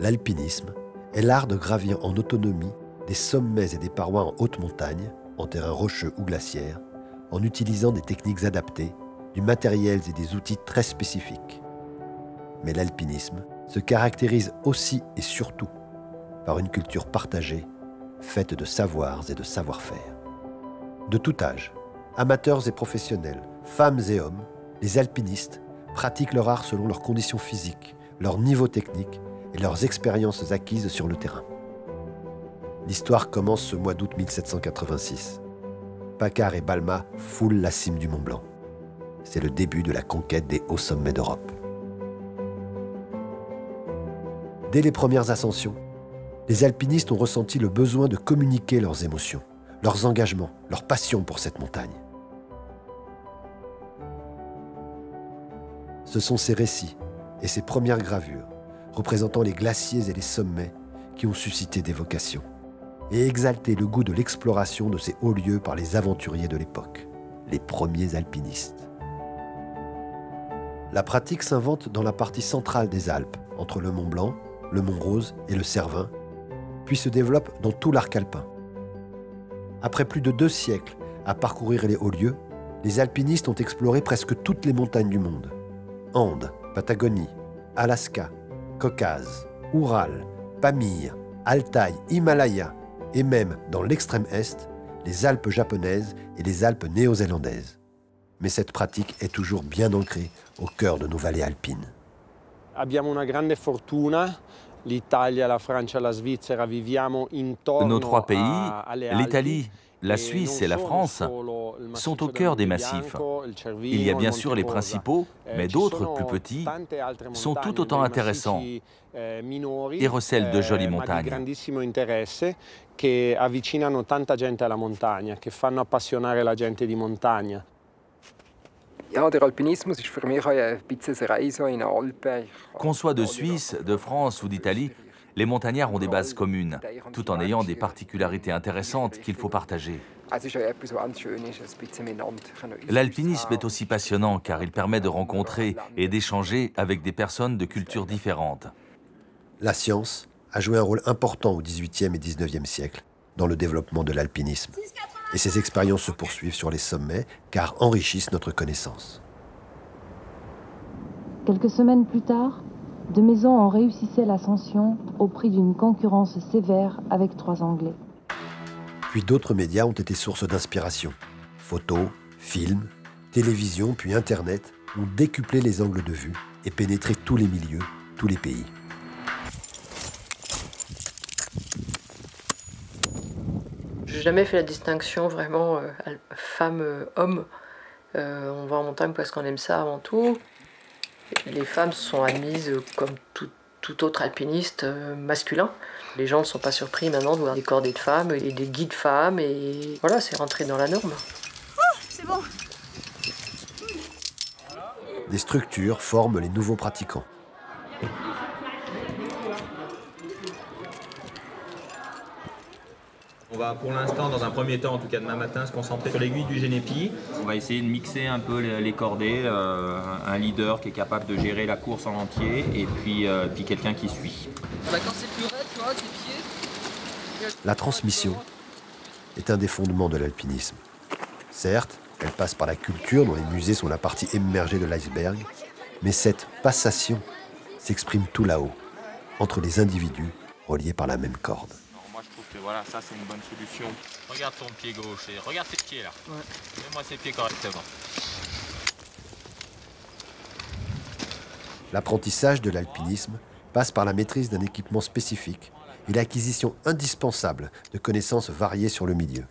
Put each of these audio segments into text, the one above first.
L'alpinisme est l'art de gravir en autonomie des sommets et des parois en haute montagne, en terrain rocheux ou glaciaire, en utilisant des techniques adaptées, du matériel et des outils très spécifiques. Mais l'alpinisme se caractérise aussi et surtout par une culture partagée, faite de savoirs et de savoir-faire. De tout âge, amateurs et professionnels, femmes et hommes, les alpinistes pratiquent leur art selon leurs conditions physiques, leur niveau technique et leurs expériences acquises sur le terrain. L'histoire commence ce mois d'août 1786. Paccard et Balma foulent la cime du Mont Blanc. C'est le début de la conquête des hauts sommets d'Europe. Dès les premières ascensions, les alpinistes ont ressenti le besoin de communiquer leurs émotions, leurs engagements, leur passion pour cette montagne. Ce sont ces récits et ces premières gravures, représentant les glaciers et les sommets, qui ont suscité des vocations et exalté le goût de l'exploration de ces hauts lieux par les aventuriers de l'époque, les premiers alpinistes. La pratique s'invente dans la partie centrale des Alpes, entre le Mont Blanc, le Mont Rose et le Cervin, puis se développe dans tout l'arc alpin. Après plus de 2 siècles à parcourir les hauts lieux, les alpinistes ont exploré presque toutes les montagnes du monde. Andes, Patagonie, Alaska, Caucase, Oural, Pamir, Altaï, Himalaya et même, dans l'extrême est, les Alpes japonaises et les Alpes néo-zélandaises. Mais cette pratique est toujours bien ancrée au cœur de nos vallées alpines. Abbiamo una grande fortuna. L'Italia, la Francia, la Svizzera, viviamo intorno Nos 3 pays, alle Alpi. l'Italie, la Suisse et la France, sont au cœur des massifs. Il y a bien sûr les principaux, mais d'autres plus petits sont tout autant intéressants et recèlent de jolies montagnes. Grandissimo interesse che avvicinano tanta gente alla montagna, che fanno appassionare la gente di montagna. Ja, der Alpinismus ist für mich ein bisschen ein Reisen in den Alpen. Qu'on soit de Suisse, de France ou d'Italie, les montagnards ont des bases communes, tout en ayant des particularités intéressantes qu'il faut partager. L'alpinisme est aussi passionnant car il permet de rencontrer et d'échanger avec des personnes de cultures différentes. La science a joué un rôle important au XVIIIe et XIXe siècle dans le développement de l'alpinisme. Et ces expériences se poursuivent sur les sommets car enrichissent notre connaissance. Quelques semaines plus tard, de Maisons en réussissait l'ascension au prix d'une concurrence sévère avec 3 Anglais. Puis d'autres médias ont été source d'inspiration. Photos, films, télévision puis Internet ont décuplé les angles de vue et pénétré tous les milieux, tous les pays. J'ai jamais fait la distinction vraiment femme-homme. On va en montagne parce qu'on aime ça avant tout. Les femmes sont admises comme tout autre alpiniste masculin. Les gens ne sont pas surpris maintenant de voir des cordées de femmes et des guides femmes. Et voilà, c'est rentré dans la norme. Oh, c'est bon. Des structures forment les nouveaux pratiquants. On va pour l'instant, dans un premier temps, en tout cas demain matin, se concentrer sur l'aiguille du génépi. On va essayer de mixer un peu les cordées, un leader qui est capable de gérer la course en entier et puis quelqu'un qui suit. Bah, quand c'est plus raide, tu vois, tes pieds. La transmission est un des fondements de l'alpinisme. Certes, elle passe par la culture dont les musées sont la partie émergée de l'iceberg, mais cette passation s'exprime tout là-haut, entre les individus reliés par la même corde. Voilà, ça c'est une bonne solution. Regarde ton pied gauche et regarde tes pieds là. Ouais. Mets-moi tes pieds correctement. L'apprentissage de l'alpinisme passe par la maîtrise d'un équipement spécifique et l'acquisition indispensable de connaissances variées sur le milieu.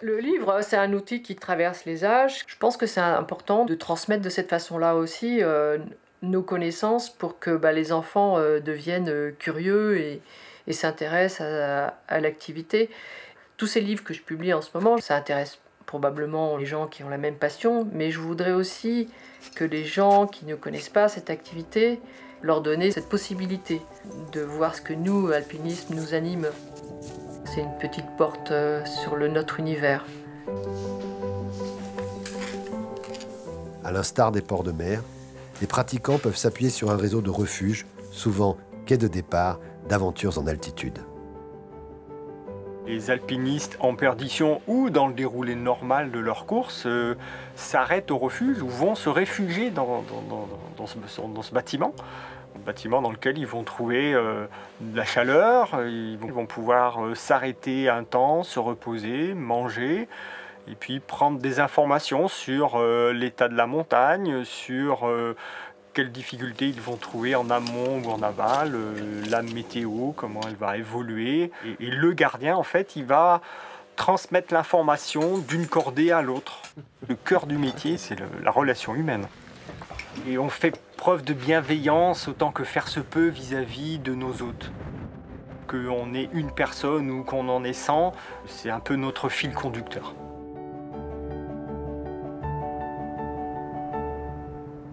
Le livre, c'est un outil qui traverse les âges. Je pense que c'est important de transmettre de cette façon-là aussi nos connaissances pour que les enfants deviennent curieux et s'intéressent à l'activité. Tous ces livres que je publie en ce moment, ça intéresse probablement les gens qui ont la même passion, mais je voudrais aussi que les gens qui ne connaissent pas cette activité, leur donner cette possibilité de voir ce que nous, alpinistes, nous anime. C'est une petite porte sur notre univers. À l'instar des ports de mer, les pratiquants peuvent s'appuyer sur un réseau de refuges, souvent quai de départ d'aventures en altitude. Les alpinistes en perdition ou dans le déroulé normal de leur course s'arrêtent au refuge ou vont se réfugier dans ce bâtiment. Un bâtiment dans lequel ils vont trouver de la chaleur, ils vont pouvoir s'arrêter un temps, se reposer, manger, et puis prendre des informations sur l'état de la montagne, sur quelles difficultés ils vont trouver en amont ou en aval, la météo, comment elle va évoluer. Et le gardien, en fait, il va transmettre l'information d'une cordée à l'autre. Le cœur du métier, c'est la relation humaine. Et on fait preuve de bienveillance autant que faire se peut vis-à-vis de nos hôtes. Qu'on ait une personne ou qu'on en ait 100, c'est un peu notre fil conducteur.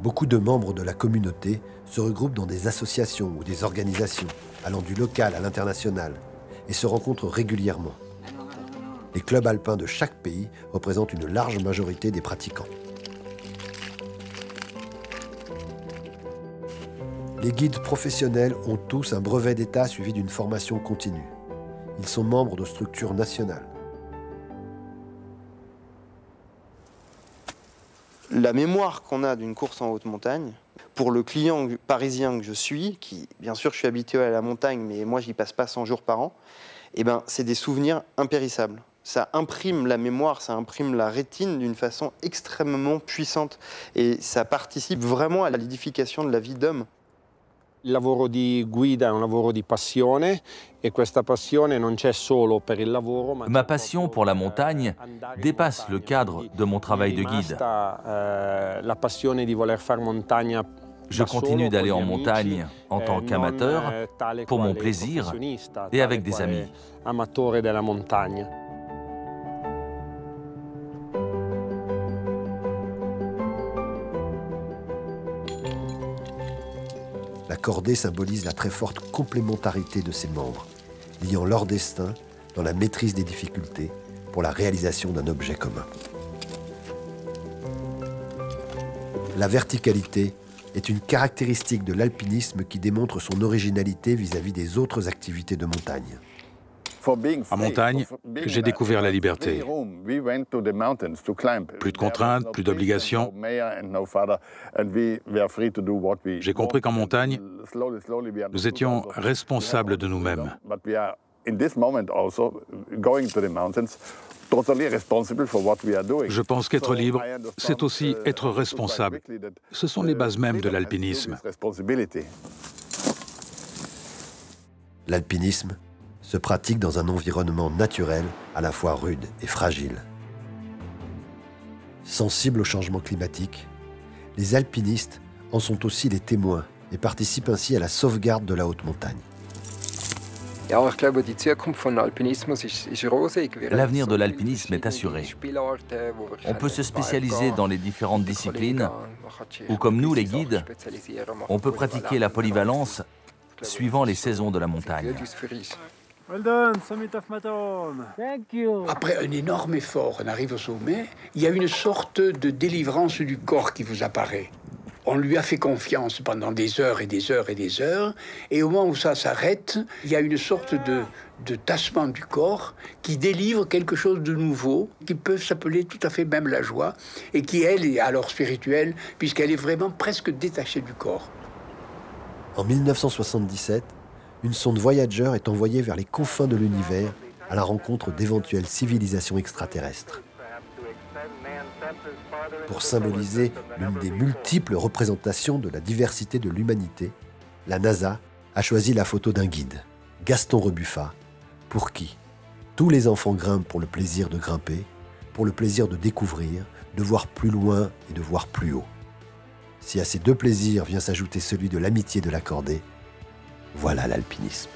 Beaucoup de membres de la communauté se regroupent dans des associations ou des organisations, allant du local à l'international, et se rencontrent régulièrement. Les clubs alpins de chaque pays représentent une large majorité des pratiquants. Les guides professionnels ont tous un brevet d'État suivi d'une formation continue. Ils sont membres de structures nationales. La mémoire qu'on a d'une course en haute montagne, pour le client parisien que je suis, qui, bien sûr, je suis habitué à la montagne, mais moi, j'y passe pas 100 jours par an, eh ben, c'est des souvenirs impérissables. Ça imprime la mémoire, ça imprime la rétine d'une façon extrêmement puissante. Et ça participe vraiment à l'édification de la vie d'homme. Il lavoro di guida è un lavoro di passione e questa passione non c'è solo per il lavoro. Ma passion pour la montagne dépasse le cadre de mon travail de guide. La passione di voler fare montagna. Je continue d'aller en montagne en tant qu'amateur, pour mon plaisir et avec des amis. Amatore della montagna. La cordée symbolise la très forte complémentarité de ses membres, liant leur destin dans la maîtrise des difficultés pour la réalisation d'un objet commun. La verticalité est une caractéristique de l'alpinisme qui démontre son originalité vis-à-vis des autres activités de montagne. En montagne, j'ai découvert la liberté. Plus de contraintes, plus d'obligations. J'ai compris qu'en montagne, nous étions responsables de nous-mêmes. Je pense qu'être libre, c'est aussi être responsable. Ce sont les bases mêmes de l'alpinisme. L'alpinisme se pratique dans un environnement naturel à la fois rude et fragile. Sensibles au changement climatique, les alpinistes en sont aussi les témoins et participent ainsi à la sauvegarde de la haute montagne. L'avenir de l'alpinisme est assuré. On peut se spécialiser dans les différentes disciplines, ou comme nous, les guides, on peut pratiquer la polyvalence suivant les saisons de la montagne. Well done, summit of Matterhorn. Thank you. Après un énorme effort, on arrive au sommet, il y a une sorte de délivrance du corps qui vous apparaît. On lui a fait confiance pendant des heures et des heures et des heures, et au moment où ça s'arrête, il y a une sorte de tassement du corps qui délivre quelque chose de nouveau, qui peut s'appeler tout à fait même la joie, et qui, elle, est alors spirituelle, puisqu'elle est vraiment presque détachée du corps. En 1977, une sonde Voyager est envoyée vers les confins de l'univers à la rencontre d'éventuelles civilisations extraterrestres. Pour symboliser l'une des multiples représentations de la diversité de l'humanité, la NASA a choisi la photo d'un guide, Gaston Rebuffat, pour qui tous les enfants grimpent pour le plaisir de grimper, pour le plaisir de découvrir, de voir plus loin et de voir plus haut. Si à ces deux plaisirs vient s'ajouter celui de l'amitié de la cordée, voilà l'alpinisme.